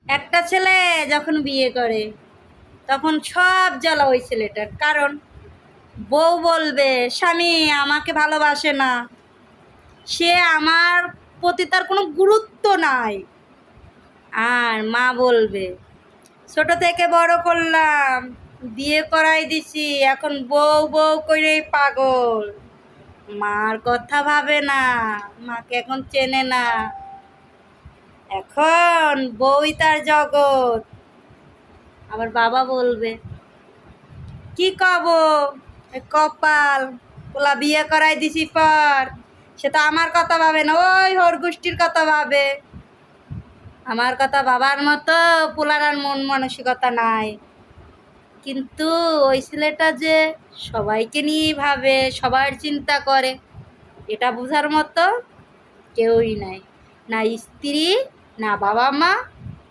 একটা ছেলে যখন বিয়ে করে তখন সব জ্বালা ওই ছেলেটার, কারণ বউ বলবে স্বামী আমাকে ভালোবাসে না, সে আমার প্রতি তার কোনো গুরুত্ব নাই। আর মা বলবে ছোট থেকে বড় করলাম, বিয়ে করাই দিছি, এখন বউ বউ করেই পাগল, মার কথা ভাবে না, মাকে এখন চেনে না, এখন বউই তার জগৎ। আবার বাবা বলবে কি কব, কপাল, ওলা বিয়ে করাই দিছি পর সে তো আমার কথা ভাবে না, ওই হোর গোষ্ঠীর কথা ভাবে, আমার কথা ভাবার মতো পোলার আর মন মানসিকতা নাই। কিন্তু ওই ছেলেটা যে সবাইকে নিয়েই ভাবে, সবার চিন্তা করে, এটা বোঝার মতো কেউই নাই, না স্ত্রী, না বাবা মা,